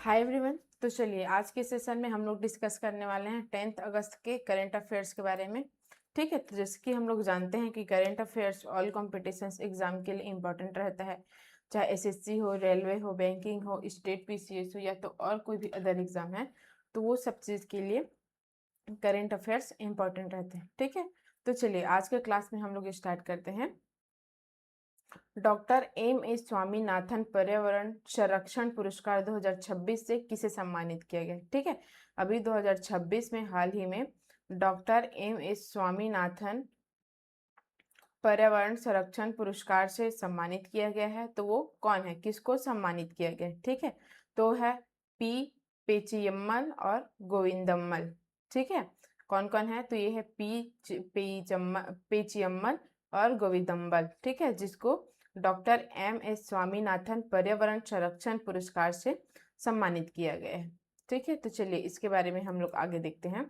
Hi everyone. तो चलिए आज के सेशन में हम लोग डिस्कस करने वाले हैं 10th अगस्त के करंट अफेयर्स के बारे में। ठीक है, तो जैसे कि हम लोग जानते हैं कि current affairs all competitions exam के लिए इम्पोर्टेंट रहता है, चाहे एसएससी हो, रेलवे हो, बैंकिंग हो, स्टेट पीसीएस हो या तो और कोई भी अदर एग्जाम है, तो वो सब चीज़ के लिए करंट अफेयर्स इम्पोर्टेंट रहते हैं। ठीक है, तो चलिए आज के क्लास में हम लोग स्टार्ट करते हैं। डॉक्टर एम एस स्वामीनाथन पर्यावरण संरक्षण पुरस्कार 2026 से किसे सम्मानित किया गया? ठीक है, अभी 2026 में हाल ही में डॉक्टर एम एस स्वामीनाथन पर्यावरण संरक्षण पुरस्कार से सम्मानित किया गया है। तो वो कौन है, किसको सम्मानित किया गया है? ठीक है, तो है पी पेचियम्मल और गोविंदम्मल। ठीक है, कौन कौन है? तो ये है पेचियम्मल और गोविंदम्बल। ठीक है, जिसको डॉक्टर एम एस स्वामीनाथन पर्यावरण संरक्षण पुरस्कार से सम्मानित किया गया है। ठीक है, तो चलिए इसके बारे में हम लोग आगे देखते हैं।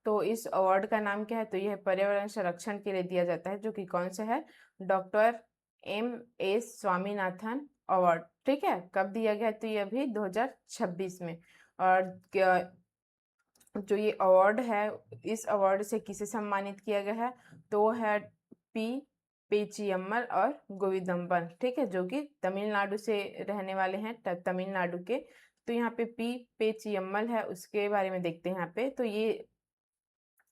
तो इस अवार्ड का नाम क्या है? तो यह पर्यावरण संरक्षण के लिए दिया जाता है, जो कि कौन सा है? Doctor M S Swaminathan award. ठीक है, कब दिया गया? तो ये अभी 2026 में। और जो ये अवार्ड है, इस अवार्ड से किसे सम्मानित किया गया है? तो वो है पी पेचियम्मल और गोविंदम्बल। ठीक है, जो कि तमिलनाडु से रहने वाले हैं, तमिलनाडु के। तो यहाँ पे पी पेचियम्मल है, उसके बारे में देखते हैं। यहाँ पे तो ये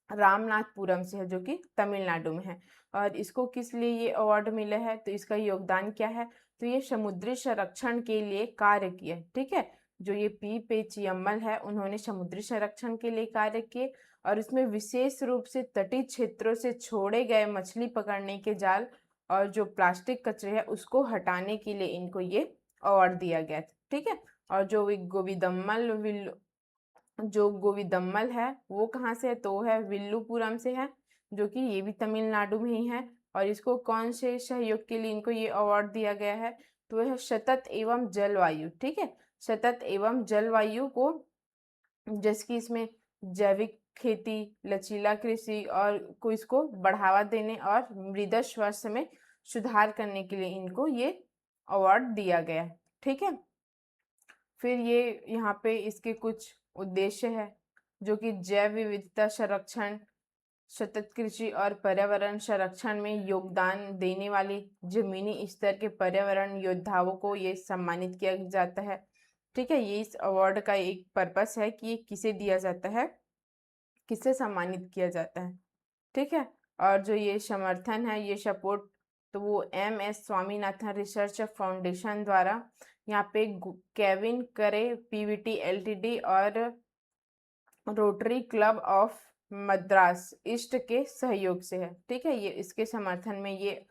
रामनाथपुरम से है, जो कि तमिलनाडु में है। और इसको किस लिए ये अवार्ड मिला है? तो इसका योगदान क्या है? तो ये समुद्री संरक्षण के लिए कार्य किए। ठीक है, जो ये पी पेचियम्मल है, उन्होंने समुद्री संरक्षण के लिए कार्य किए और इसमें विशेष रूप से तटीय क्षेत्रों से छोड़े गए मछली पकड़ने के जाल और जो प्लास्टिक कचरे है उसको हटाने के लिए इनको ये अवार्ड दिया गया था। ठीक है, और जो गोविदम्मल है वो कहाँ से है? तो वो है विल्लुपुरम से है, जो कि ये भी तमिलनाडु में ही है। और इसको कौन से सहयोग के लिए इनको ये अवार्ड दिया गया है? तो वह है सतत एवं जलवायु। ठीक है, सतत एवं जलवायु को, जैसे कि इसमें जैविक खेती, लचीला कृषि और को इसको बढ़ावा देने और मृदा स्वास्थ्य में सुधार करने के लिए इनको ये अवार्ड दिया गया। ठीक है, फिर ये यहाँ पे इसके कुछ उद्देश्य है, जो कि जैव विविधता संरक्षण, सतत कृषि और पर्यावरण संरक्षण में योगदान देने वाली जमीनी स्तर के पर्यावरण योद्धाओं को ये सम्मानित किया जाता है। ठीक है, ये इस अवार्ड का एक पर्पस है कि ये किसे दिया जाता है, किसे सम्मानित किया जाता है। ठीक है, और जो ये समर्थन है, ये सपोर्ट, तो वो M S Swaminathan research foundation द्वारा यहाँ पे केविन करे पीवीटी एलटीडी और Rotary Club of Madras East के सहयोग से है। ठीक है, ये इसके समर्थन में ये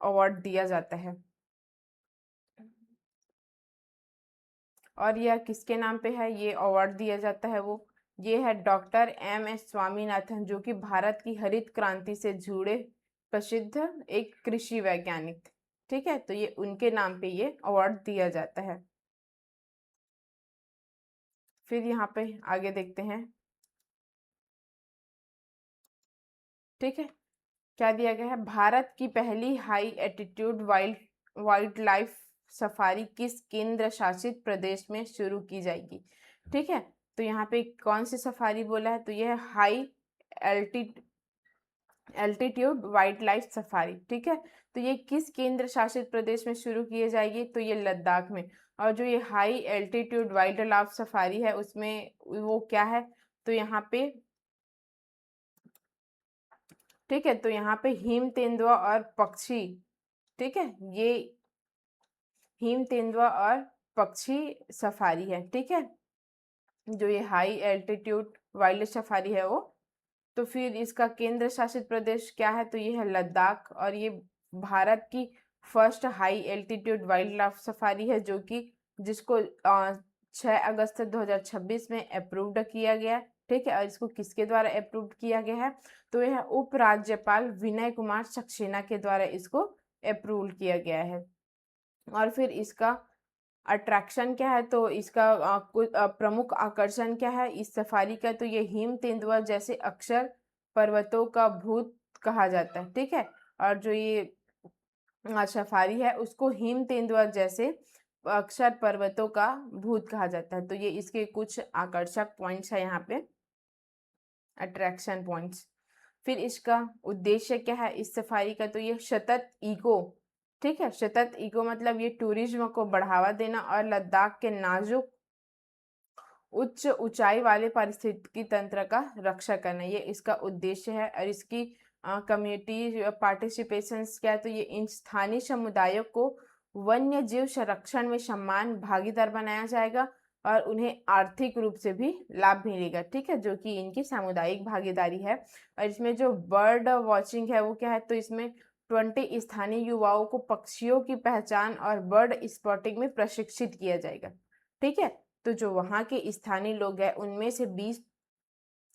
अवार्ड दिया जाता है। और यह किसके नाम पे है ये अवार्ड दिया जाता है? वो ये है डॉक्टर एम एस स्वामीनाथन, जो कि भारत की हरित क्रांति से जुड़े प्रसिद्ध एक कृषि वैज्ञानिक थे। ठीक है, तो ये उनके नाम पे ये अवार्ड दिया जाता है। फिर यहाँ पे आगे देखते हैं। ठीक है, क्या दिया गया है? भारत की पहली high attitude wild life safari किस केंद्र शासित प्रदेश में शुरू की जाएगी? ठीक है, तो यहाँ पे कौन सी सफारी बोला है? तो यह है high altitude wild life safari. ठीक है, तो ये किस केंद्र शासित प्रदेश में शुरू किए जाएगी? तो ये लद्दाख में। और जो ये high altitude wild life safari है उसमें वो क्या है? तो यहाँ पे, ठीक है, तो यहाँ पे हिम तेंदुआ और पक्षी, ठीक है, ये हिम तेंदुआ और पक्षी सफारी है। ठीक है, जो ये हाई एल्टीट्यूड वाइल्ड सफारी है वो। तो फिर इसका केंद्र शासित प्रदेश क्या है? तो ये है लद्दाख। और ये भारत की first high altitude wild life safari है, जो कि जिसको 6 अगस्त 2026 में अप्रूव्ड किया गया। ठीक है, और इसको किसके द्वारा अप्रूव्ड किया गया है? तो यह उपराज्यपाल विनय कुमार सक्सेना के द्वारा इसको अप्रूव किया गया है। और फिर इसका अट्रैक्शन क्या है? तो इसका कुछ प्रमुख आकर्षण क्या है इस सफारी का? तो ये हिम तेंदुआ जैसे अक्षर पर्वतों का भूत कहा जाता है। ठीक है, और जो ये सफारी है उसको हिम तेंदुआ जैसे अक्षर पर्वतों का भूत कहा जाता है। तो ये इसके कुछ आकर्षक पॉइंट्स है यहाँ पे, अट्रैक्शन पॉइंट्स। फिर इसका उद्देश्य क्या है इस सफारी का, तो ये सतत इको, ठीक है, सतत इको मतलब ये टूरिज्म को बढ़ावा देना और लद्दाख के नाजुक उच्च ऊंचाई वाले पारिस्थितिकी तंत्र का रक्षा करना, ये इसका उद्देश्य है। और इसकी कम्युनिटी पार्टिसिपेशंस क्या है, तो ये इन स्थानीय समुदायों को वन्य जीव संरक्षण में समान भागीदार बनाया जाएगा और उन्हें आर्थिक रूप से भी लाभ मिलेगा, ठीक है, जो कि इनकी सामुदायिक भागीदारी है। और इसमें जो बर्ड वॉचिंग है वो क्या है, तो इसमें 20 स्थानीय युवाओं को पक्षियों की पहचान और बर्ड स्पॉटिंग में प्रशिक्षित किया जाएगा, ठीक है। तो जो वहाँ के स्थानीय लोग हैं उनमें से 20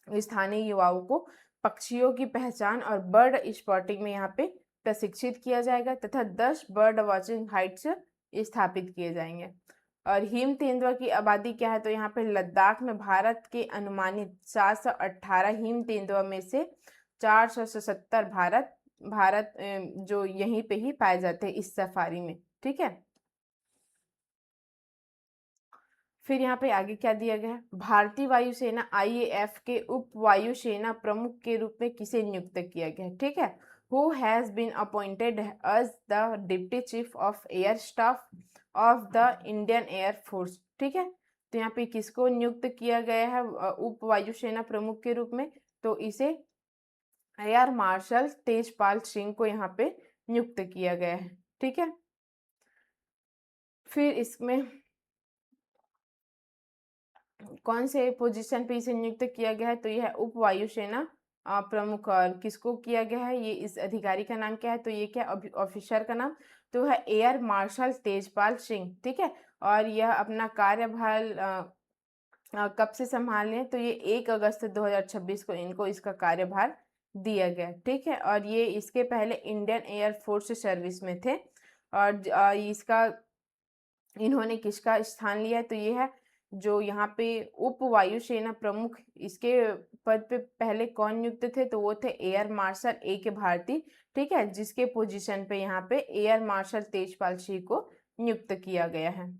स्थानीय युवाओं को पक्षियों की पहचान और बर्ड स्पॉटिंग में यहाँ पे प्रशिक्षित किया जाएगा तथा 10 बर्ड वॉचिंग हाइट्स स्थापित किए जाएंगे। और हिम तेंदुआ की आबादी क्या है, तो यहाँ पे लद्दाख में भारत के अनुमानित 718 हिम तेंदुआ में से 477 भारत जो यहीं पे ही पाए जाते हैं इस सफारी में, ठीक है। फिर यहाँ पे आगे क्या दिया गया है, भारतीय वायुसेना IAF के उप वायुसेना प्रमुख के रूप में किसे नियुक्त किया गया है, ठीक है। Who has been appointed as the deputy chief of air staff of the Indian Air Force, ठीक है। तो यहाँ पे किसको नियुक्त किया गया है उप वायुसेना प्रमुख के रूप में, तो इसे एयर मार्शल तेजपाल सिंह को यहाँ पे नियुक्त किया गया है, ठीक है। फिर इसमें कौन से पोजीशन पे इसे नियुक्त किया गया है, तो यह है उप वायुसेना प्रमुख। और किसको किया गया है, ये इस अधिकारी का नाम क्या है, तो ये क्या ऑफिसर का नाम, तो है एयर मार्शल तेजपाल सिंह, ठीक है। और यह अपना कार्यभार कब से संभाले, तो ये 1 अगस्त 2026 को इनको इसका कार्यभार दिया गया, ठीक है। और ये इसके पहले इंडियन एयर फोर्स सर्विस में थे। और इसका इन्होंने किसका स्थान लिया है, तो ये है जो यहाँ पे उप वायुसेना प्रमुख, इसके पद पे पहले कौन नियुक्त थे, तो वो थे एयर मार्शल AK भारती, ठीक है, जिसके पोजीशन पे यहाँ पे एयर मार्शल तेजपाल सिंह को नियुक्त किया गया है।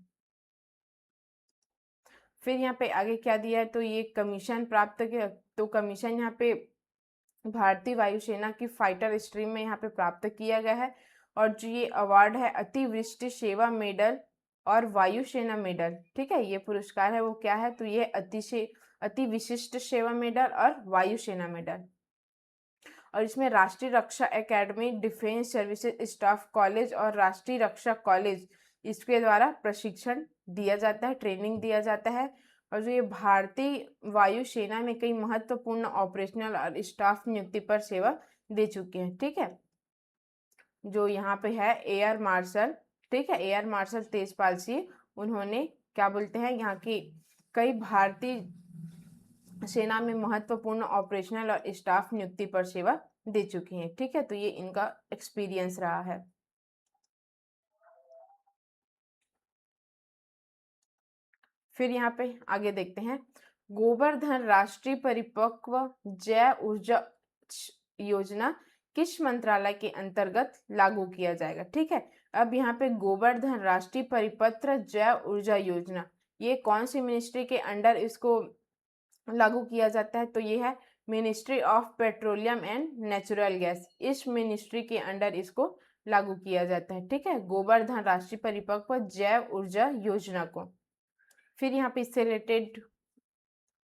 फिर यहाँ पे आगे क्या दिया है, तो ये कमीशन प्राप्त किया, तो कमीशन यहाँ पे भारतीय वायुसेना की फाइटर स्ट्रीम में यहाँ पे प्राप्त किया गया है। और जो ये अवार्ड है अतिवृष्टि सेवा मेडल और वायुसेना मेडल, ठीक है, ये पुरस्कार है वो क्या है, तो ये अति विशिष्ट सेवा मेडल और वायुसेना मेडल। और इसमें राष्ट्रीय रक्षा academy, defence services staff college और राष्ट्रीय रक्षा कॉलेज, इसके द्वारा प्रशिक्षण दिया जाता है, ट्रेनिंग दिया जाता है। और जो ये भारतीय वायुसेना में कई महत्वपूर्ण ऑपरेशनल और स्टाफ नियुक्ति पर सेवा दे चुके हैं, ठीक है। जो यहाँ पे है एयर मार्शल, ठीक है, एयर मार्शल तेजपाल सिंह, उन्होंने क्या बोलते हैं यहाँ की कई भारतीय सेना में महत्वपूर्ण ऑपरेशनल और स्टाफ नियुक्ति पर सेवा दे चुकी हैं, ठीक है। तो ये इनका एक्सपीरियंस रहा है। फिर यहाँ पे आगे देखते हैं, गोवर्धन राष्ट्रीय परिपक्व जैव ऊर्जा योजना किस मंत्रालय के अंतर्गत लागू किया जाएगा, ठीक है। अब यहाँ पे गोवर्धन राष्ट्रीय परिपत्र जैव ऊर्जा योजना, ये कौन सी मिनिस्ट्री के अंडर इसको लागू किया जाता है, तो ये है ministry of petroleum and natural gas, इस मिनिस्ट्री के अंडर इसको लागू किया जाता है, ठीक है, गोवर्धन राष्ट्रीय परिपक्व जैव ऊर्जा योजना को। फिर यहाँ पे इससे रिलेटेड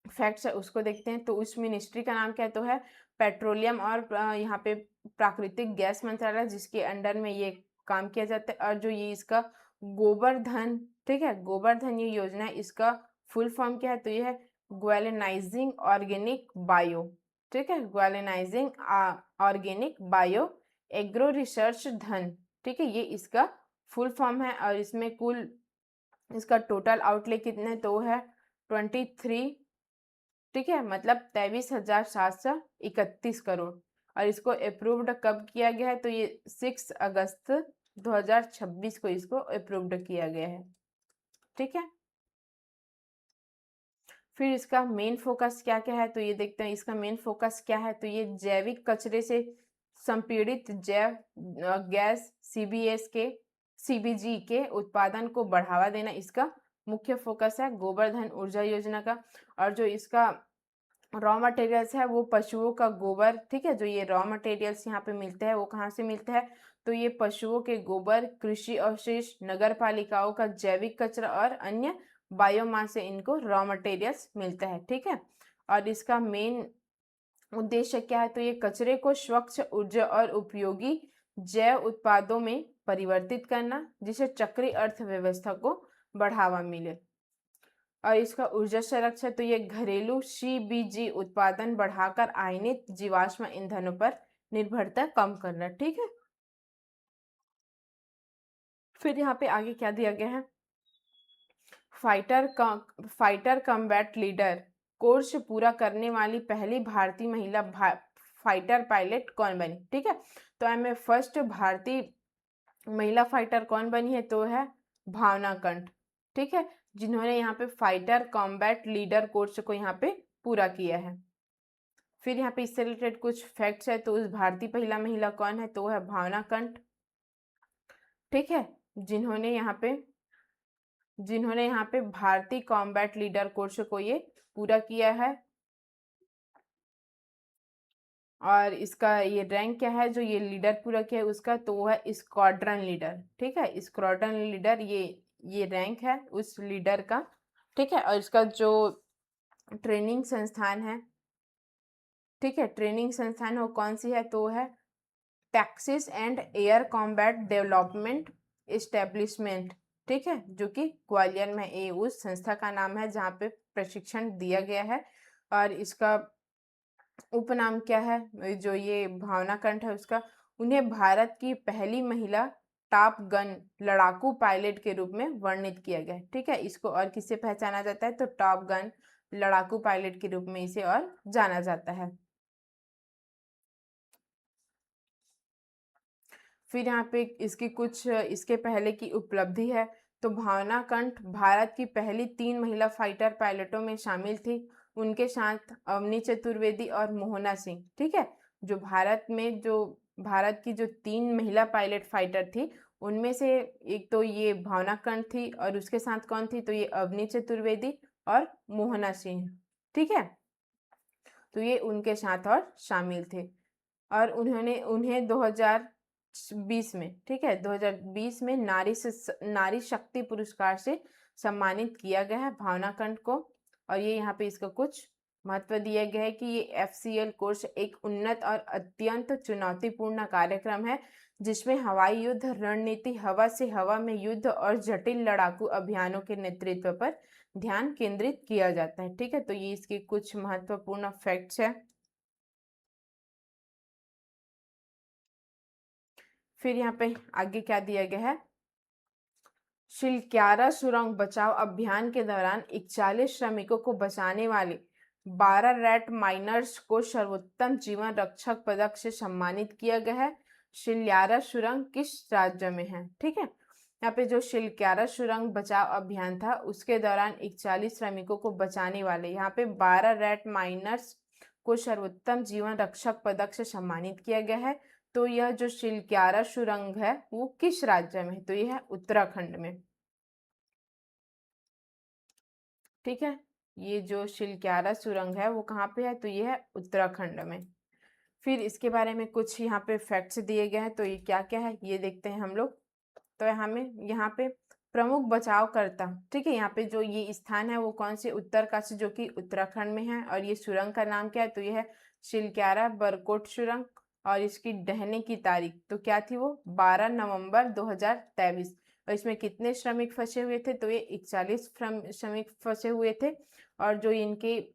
फैक्ट्स है उसको देखते हैं, तो उस मिनिस्ट्री का नाम क्या है, तो है पेट्रोलियम और यहाँ पे प्राकृतिक गैस मंत्रालय, जिसके अंडर में ये काम किया जाता है। और जो ये इसका गोवर्धन, ठीक है, गोवर्धन ये योजना है, इसका फुल फॉर्म क्या है, तो ये है ग्वेलेनाइजिंग ऑर्गेनिक बायो, ठीक है, ग्वेलेनाइजिंग ऑर्गेनिक बायो एग्रो रिसर्च धन, ठीक है, ये इसका फुल फॉर्म है। और इसमें कुल इसका टोटल आउटले कितने, तो है 23, ठीक है, मतलब 23,731 करोड़। और इसको अप्रूव्ड कब किया गया है, तो ये 6 अगस्त 2026 को इसको अप्रूव्ड किया गया है, ठीक है। फिर इसका मेन फोकस क्या क्या है, तो ये देखते हैं इसका मेन फोकस क्या है, तो ये जैविक कचरे से संपीड़ित जैव गैस CBS के सीबीजी के उत्पादन को बढ़ावा देना इसका मुख्य फोकस है। गोवर्धन ऊर्जा योजना का, और जो इसका रॉ मटेरियल्स है वो पशुओं का गोबर, ठीक है। जो ये रॉ मटेरियल्स यहाँ पे मिलते हैं वो कहाँ से मिलते हैं, तो ये पशुओं के गोबर, कृषि अवशेष, नगर पालिकाओं का जैविक कचरा और अन्य बायोमास से इनको रॉ मटेरियल्स मिलता है, ठीक है। और इसका मेन उद्देश्य क्या है, तो ये कचरे को स्वच्छ ऊर्जा और उपयोगी जैव उत्पादों में परिवर्तित करना, जिससे चक्रीय अर्थव्यवस्था को बढ़ावा मिले। और इसका ऊर्जा संरक्षण, तो ये घरेलू सीबीजी उत्पादन बढ़ाकर आयनित जीवाश्म ईंधनों पर निर्भरता कम करना, ठीक है। फिर यहाँ पे आगे क्या दिया गया है, फाइटर कॉम्बैट लीडर कोर्स पूरा करने वाली पहली भारतीय महिला फाइटर पायलट कौन बनी, ठीक है। तो हमें फर्स्ट भारतीय महिला फाइटर कौन बनी है, तो है भावना कंठ, ठीक है, जिन्होंने यहाँ पे फाइटर कॉम्बैट लीडर कोर्स को यहाँ पे पूरा किया है। फिर यहाँ पे इससे रिलेटेड कुछ फैक्ट्स है, तो उस भारतीय पहला महिला कौन है, तो है भावना कंठ, ठीक है, जिन्होंने यहाँ पे भारतीय कॉम्बैट लीडर कोर्स को ये पूरा किया है। और इसका ये रैंक क्या है, जो ये लीडर पूरा किया है उसका, तो वो है स्क्वाड्रन लीडर, ठीक है। स्क्वाड्रन लीडर ये रैंक है उस लीडर का, ठीक है। और इसका जो ट्रेनिंग संस्थान है, ठीक है, ट्रेनिंग संस्थान वो कौन सी है, तो है taxis and air combat development establishment, ठीक है, जो कि ग्वालियर में ये उस संस्था का नाम है जहाँ पे प्रशिक्षण दिया गया है। और इसका उपनाम क्या है, जो ये भावना कंठ है उसका, उन्हें भारत की पहली महिला टॉप गन लड़ाकू पायलट के रूप में वर्णित किया गया है, ठीक है। इसको और किससे पहचाना जाता है, तो टॉप गन लड़ाकू पायलट के रूप में इसे और जाना जाता है। फिर यहाँ पे इसकी कुछ इसके पहले की उपलब्धि है, तो भावना कंठ भारत की पहली 3 महिला फाइटर पायलटों में शामिल थी। उनके साथ अवनी चतुर्वेदी और मोहना सिंह, ठीक है। जो भारत की जो 3 महिला पायलट फाइटर थी, उनमें से एक तो ये भावना कंठ थी, और उसके साथ कौन थी, तो ये अवनी चतुर्वेदी और मोहना सिंह, ठीक है। तो ये उनके साथ और शामिल थे। और उन्हें 2020 में, ठीक है, 2020 में नारी शक्ति पुरस्कार से सम्मानित किया गया है भावना कंठ को। और ये यहाँ पे इसका कुछ महत्व दिया गया है कि ये FCL कोर्स एक उन्नत और अत्यंत चुनौतीपूर्ण कार्यक्रम है, जिसमें हवाई युद्ध रणनीति, हवा से हवा में युद्ध और जटिल लड़ाकू अभियानों के नेतृत्व पर ध्यान केंद्रित किया जाता है, ठीक है। तो ये इसके कुछ महत्वपूर्ण फैक्ट्स है। फिर यहाँ पे आगे क्या दिया गया है, शिलक्यारा सुरंग बचाव अभियान के दौरान 41 श्रमिकों को बचाने वाले 12 रेड माइनर्स को सर्वोत्तम जीवन रक्षक पदक से सम्मानित किया गया है। शिलक्यारा सुरंग किस राज्य में है, ठीक है। यहाँ पे जो शिलक्यारा सुरंग बचाव अभियान था उसके दौरान 41 श्रमिकों को बचाने वाले यहाँ पे 12 रेड माइनर्स को सर्वोत्तम जीवन रक्षक पदक से सम्मानित किया गया है। तो यह जो शिलक्यारा सुरंग है वो किस राज्य में है, तो यह है उत्तराखंड में, ठीक है। ये जो शिलक्यारा सुरंग है वो कहाँ पे है, तो ये है उत्तराखंड में। फिर इसके बारे में कुछ यहाँ पे फैक्ट्स दिए गए हैं, तो ये क्या क्या है ये देखते हैं हम लोग। तो हमें यहाँ पे प्रमुख बचावकर्ता, ठीक है, यहाँ पे जो ये स्थान है वो कौन से, उत्तरकाशी, जो कि उत्तराखंड में है। और ये सुरंग का नाम क्या है, तो ये है शिलक्यारा बरकोट सुरंग। और इसकी ढहने की तारीख तो क्या थी, वो 12 नवंबर 2023। और इसमें कितने श्रमिक फंसे हुए थे, तो ये 41 श्रमिक फंसे हुए थे। और जो इनके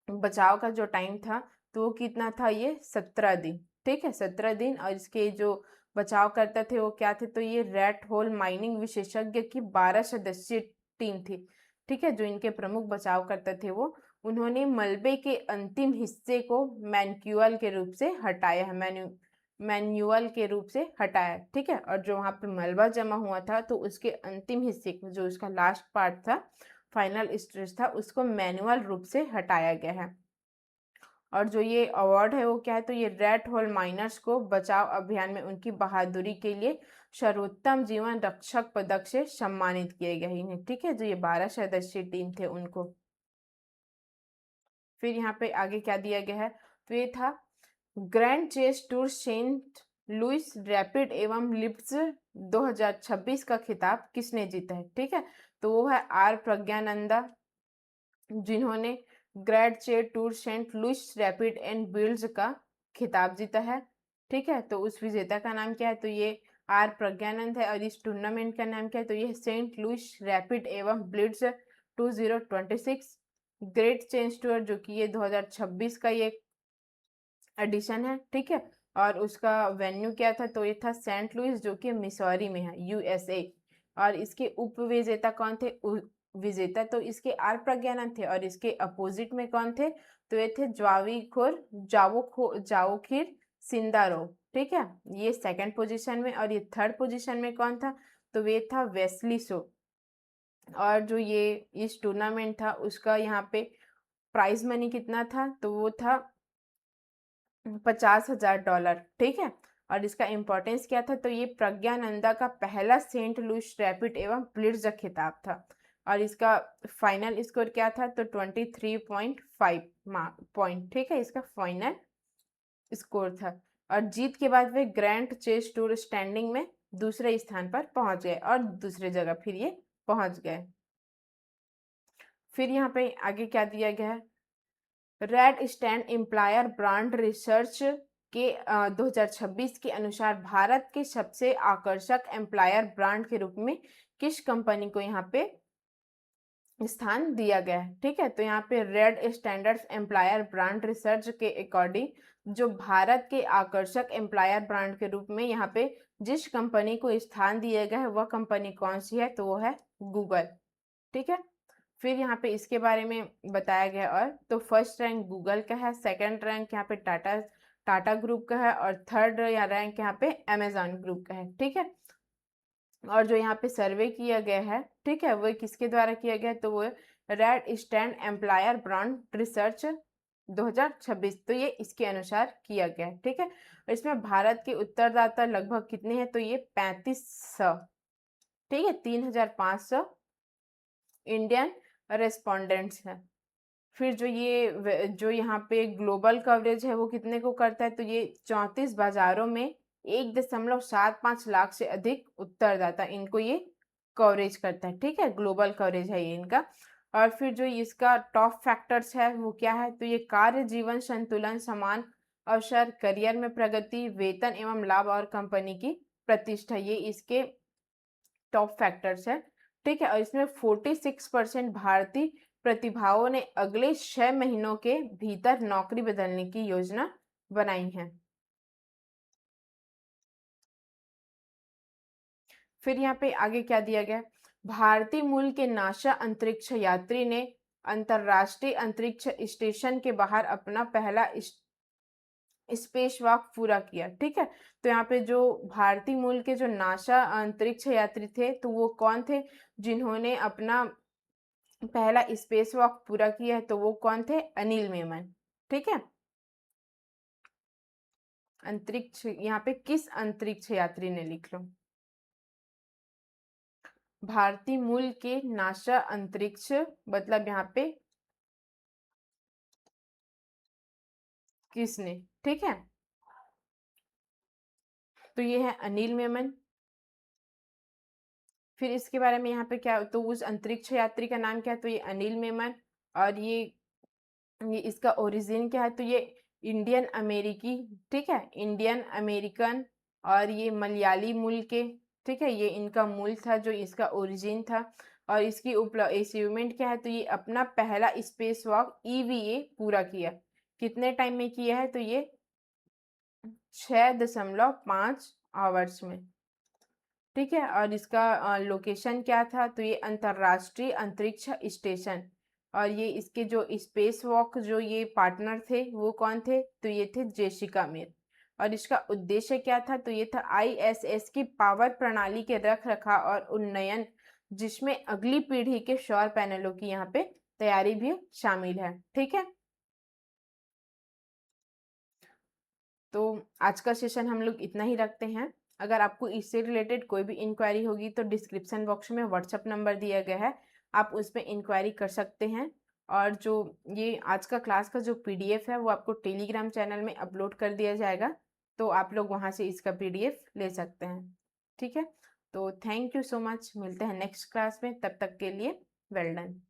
बचाव का जो टाइम था तो वो कितना था, ये 17 दिन, ठीक है, 17 दिन। और इसके जो बचाव करते थे वो क्या थे, तो ये रेड होल माइनिंग विशेषज्ञ की 12 सदस्यीय टीम थी, ठीक है। जो इनके प्रमुख बचाव करते थे वो, उन्होंने मलबे के अंतिम हिस्से को मैन्युअल के रूप से हटाया है, मैन्युअल के रूप से हटाया, ठीक है। और जो वहाँ पे मलबा जमा हुआ था तो उसके अंतिम हिस्से को, जो उसका लास्ट पार्ट था, फाइनल स्टेज था, उसको मैनुअल रूप से हटाया गया है। और जो ये अवार्ड है वो क्या है, तो ये रेड होल माइनर्स को बचाव अभियान में उनकी बहादुरी के लिए सर्वोत्तम जीवन रक्षक पदक से सम्मानित किए गए इन्हें, ठीक है, जो ये 12 सदस्यीय टीम थे उनको। फिर यहाँ पे आगे क्या दिया गया है, तो ये था Grand Chess Tour Saint Louis rapid एवं लिफ्ट्स 2026 का खिताब किसने जीता है, ठीक है, तो वो है आर प्रज्ञानंदा, जिन्होंने Grand Chess Tour Saint Louis rapid and blitz का खिताब जीता है, ठीक है। तो उस विजेता का नाम क्या है, तो ये आर प्रज्ञानंद है, और इस टूर्नामेंट का नाम क्या है, तो ये सेंट लुइस रैपिड एवं ब्लिट्ज 2026 ग्रेट चेस टूर, जो कि ये 2026 का ये एडिशन है, ठीक है। और उसका वेन्यू क्या था, तो ये था सेंट लुइस, जो कि मिसौरी में है, यूएसए। और इसके उप विजेता कौन थे, विजेता तो इसके आर प्रज्ञानंद थे, और इसके अपोजिट में कौन थे, तो ये थे जावोखिर सिंदारो, ठीक है, ये सेकंड पोजीशन में। और ये थर्ड पोजीशन में कौन था, तो ये था वेस्ली सो। और जो ये इस टूर्नामेंट था उसका यहाँ पे प्राइज मनी कितना था, तो वो था $50,000, ठीक है। और इसका इंपॉर्टेंस क्या था, तो ये प्रज्ञानंदा का पहला सेंट लुइस रैपिड एवं ब्लिट्ज खिताब था। और इसका फाइनल स्कोर क्या था, तो 23.5 पॉइंट, ठीक है, इसका फाइनल स्कोर था। और जीत के बाद वे ग्रैंड चेस टूर स्टैंडिंग में दूसरे स्थान पर पहुंच गए, और दूसरे जगह फिर ये पहुंच गए। फिर यहाँ पे आगे क्या दिया गया है, red stand employer brand research के 2026 के अनुसार भारत के सबसे आकर्षक एम्प्लॉयर ब्रांड के रूप में किस कंपनी को यहाँ पे स्थान दिया गया है, ठीक है। तो यहाँ पे red standards employer brand research के अकॉर्डिंग जो भारत के आकर्षक एम्प्लॉयर ब्रांड के रूप में यहाँ पे जिस कंपनी को स्थान दिया गया है वह कंपनी कौन सी है, तो वो है गूगल, ठीक है। फिर यहाँ पे इसके बारे में बताया गया, और तो फर्स्ट रैंक गूगल का है, सेकंड रैंक यहाँ पे टाटा ग्रुप का है, और थर्ड या रैंक यहाँ पे अमेजॉन ग्रुप का है, ठीक है। और जो यहाँ पे सर्वे किया गया है, ठीक है, वो किसके द्वारा किया गया है, तो वो red stand employer brand research 2026, तो ये इसके अनुसार किया गया है, ठीक है। और इसमें भारत के उत्तरदाता लगभग कितने हैं, तो ये 3500, ठीक है, 3500 इंडियन रेस्पोंडेंट्स हैं। फिर जो यहाँ पे ग्लोबल कवरेज है वो कितने को करता है, तो ये 34 बाजारों में 1.75 लाख से अधिक उत्तरदाता इनको ये कवरेज करता है, ठीक है, ग्लोबल कवरेज है ये इनका। और फिर जो इसका टॉप फैक्टर्स है वो क्या है, तो ये कार्य जीवन संतुलन, समान अवसर, करियर में प्रगति, वेतन एवं लाभ, और कंपनी की प्रतिष्ठा, ये इसके टॉप फैक्टर्स है, ठीक है। और इसमें 46% भारतीय प्रतिभाओं ने अगले 6 महीनों के भीतर नौकरी बदलने की योजना बनाई है। फिर यहाँ पे आगे क्या दिया गया, भारतीय मूल के नासा अंतरिक्ष यात्री ने अंतरराष्ट्रीय अंतरिक्ष स्टेशन के बाहर अपना पहला स्पेस वॉक पूरा किया, ठीक है। तो यहाँ पे जो भारतीय मूल के जो नासा अंतरिक्ष यात्री थे, तो वो कौन थे, जिन्होंने अपना पहला स्पेस वॉक पूरा किया है, तो वो कौन थे, अनिल मेमन, ठीक है। अंतरिक्ष यहाँ पे किस अंतरिक्ष यात्री ने, लिख लो, भारतीय मूल के नासा अंतरिक्ष, मतलब यहाँ पे किसने, ठीक है, तो ये है अनिल मेमन। फिर इसके बारे में यहाँ पे क्या, तो उस अंतरिक्ष यात्री का नाम क्या है, तो ये अनिल मेमन। और ये इसका ओरिजिन क्या है, तो ये इंडियन अमेरिकी, ठीक है, इंडियन अमेरिकन, और ये मलयाली मूल के, ठीक है, ये इनका मूल था, जो इसका ओरिजिन था। और इसकी अचीवमेंट क्या है, तो ये अपना पहला स्पेस वॉक EVA पूरा किया, कितने टाइम में किया है, तो ये 6.5 आवर्स में, ठीक है। और इसका लोकेशन क्या था, तो ये अंतरराष्ट्रीय अंतरिक्ष स्टेशन। और ये इसके जो स्पेस वॉक जो ये पार्टनर थे वो कौन थे, तो ये थे जेसिका मीर। और इसका उद्देश्य क्या था, तो ये था ISS की पावर प्रणाली के रख रखाव और उन्नयन, जिसमें अगली पीढ़ी के सौर पैनलों की यहाँ पे तैयारी भी शामिल है, ठीक है। तो आज का सेशन हम लोग इतना ही रखते हैं। अगर आपको इससे रिलेटेड कोई भी इंक्वायरी होगी तो डिस्क्रिप्शन बॉक्स में व्हाट्सअप नंबर दिया गया है, आप उस पर इंक्वायरी कर सकते हैं। और जो ये आज का क्लास का जो पीडीएफ है वो आपको टेलीग्राम चैनल में अपलोड कर दिया जाएगा, तो आप लोग वहाँ से इसका पीडीएफ ले सकते हैं। ठीक है, तो थैंक यू सो मच, मिलते हैं नेक्स्ट क्लास में, तब तक के लिए वेल डन।